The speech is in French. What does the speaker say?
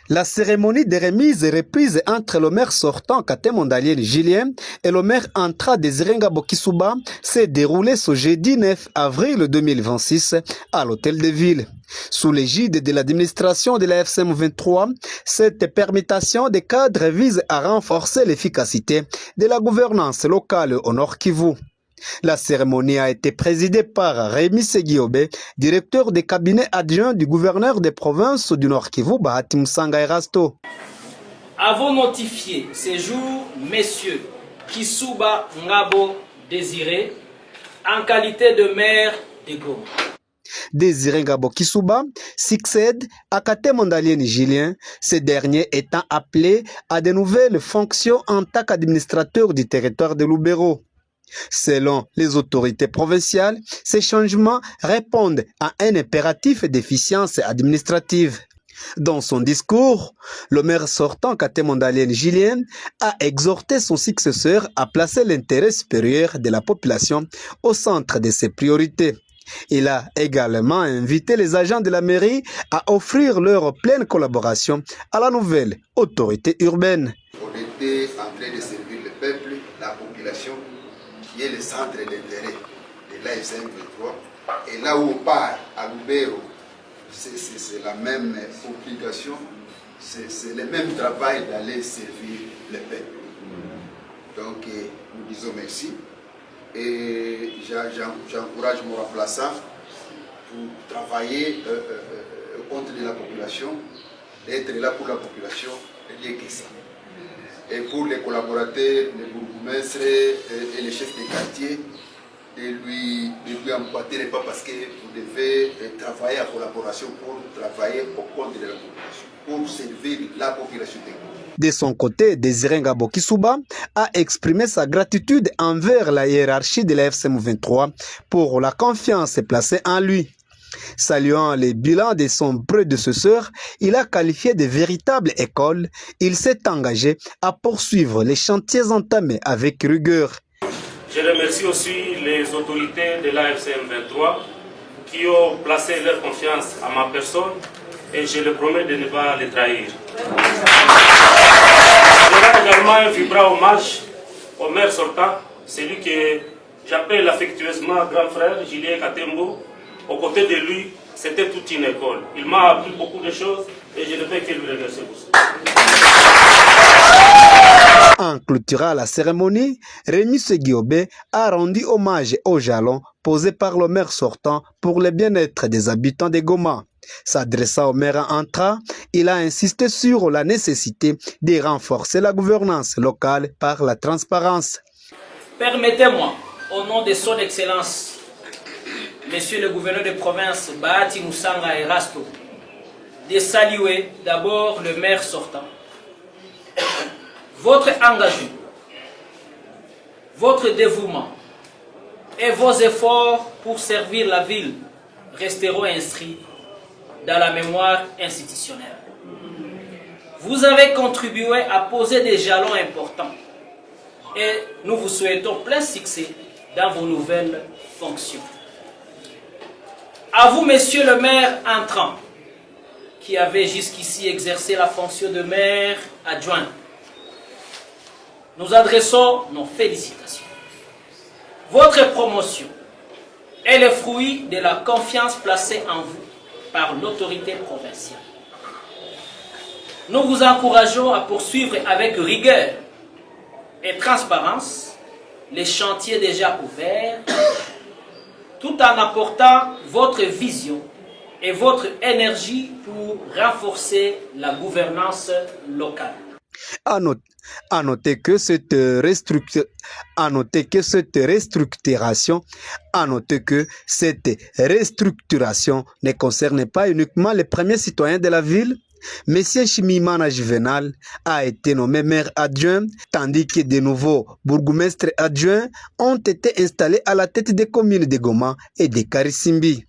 La cérémonie de remise et reprise entre le maire sortant Katem Ondalienne Julien et le maire entrant Désiré Ngabo Kisuba s'est déroulée ce jeudi 9 avril 2026 à l'hôtel de ville. Sous l'égide de l'administration de la FCM 23, cette permutation des cadres vise à renforcer l'efficacité de la gouvernance locale au Nord Kivu. La cérémonie a été présidée par Rémi Seguiobe, directeur des cabinets adjoints du gouverneur des provinces du Nord Kivu, Bahati Musanga Erasto. Avons notifié ces jours, messieurs Kisuba Ngabo Désiré, en qualité de maire de Goma. Désiré Ngabo Kisuba succède à Katem Ondalienne Julien, ce dernier étant appelé à de nouvelles fonctions en tant qu'administrateur du territoire de Lubero. Selon les autorités provinciales, ces changements répondent à un impératif d'efficience administrative. Dans son discours, le maire sortant Katem Ondalienne Julien a exhorté son successeur à placer l'intérêt supérieur de la population au centre de ses priorités. Il a également invité les agents de la mairie à offrir leur pleine collaboration à la nouvelle autorité urbaine. On était en train de servir le peuple, la population, qui est le centre d'intérêt de l'AFCM 23. Et là où on part, à Lubero, c'est la même obligation, c'est le même travail d'aller servir le peuple. Donc nous disons merci. Et j'encourage mon remplaçant pour travailler au compte de la population, d'être là pour la population, et rien que ça. Et pour les collaborateurs, les bourgmestres et les chefs de quartier, de lui emboîter les pas parce que vous devez travailler en collaboration pour travailler au compte de la population, pour servir la population de Goma. De son côté, Désiré Ngabo Kisuba a exprimé sa gratitude envers la hiérarchie de la FCM 23 pour la confiance placée en lui. Saluant les bilans de son prédécesseur, il a qualifié de véritable école. Il s'est engagé à poursuivre les chantiers entamés avec rigueur. Je remercie aussi les autorités de l'AFCM 23 qui ont placé leur confiance à ma personne et je leur promets de ne pas les trahir. Je rends également un vibrant hommage au maire sortant, celui que j'appelle affectueusement grand frère, Julien Katembo. Aux côtés de lui, c'était toute une école. Il m'a appris beaucoup de choses et je ne peux que lui remercier pour ça. En clôturant la cérémonie, Rémi Seguiobe a rendu hommage aux jalons posés par le maire sortant pour le bien-être des habitants de Goma. S'adressant au maire entrant, il a insisté sur la nécessité de renforcer la gouvernance locale par la transparence. Permettez-moi, au nom de son Excellence, Monsieur le gouverneur de province Bahati Musanga Erasto, de saluer d'abord le maire sortant. Votre engagement, votre dévouement et vos efforts pour servir la ville resteront inscrits dans la mémoire institutionnelle. Vous avez contribué à poser des jalons importants et nous vous souhaitons plein succès dans vos nouvelles fonctions. À vous, monsieur le maire entrant, qui avez jusqu'ici exercé la fonction de maire adjoint, nous adressons nos félicitations. Votre promotion est le fruit de la confiance placée en vous par l'autorité provinciale. Nous vous encourageons à poursuivre avec rigueur et transparence les chantiers déjà ouverts, tout en apportant votre vision et votre énergie pour renforcer la gouvernance locale. À noter que cette restructuration ne concerne pas uniquement les premiers citoyens de la ville. Monsieur Chimimana Juvenal a été nommé maire adjoint, tandis que de nouveaux bourgmestres adjoints ont été installés à la tête des communes de Goma et de Karisimbi.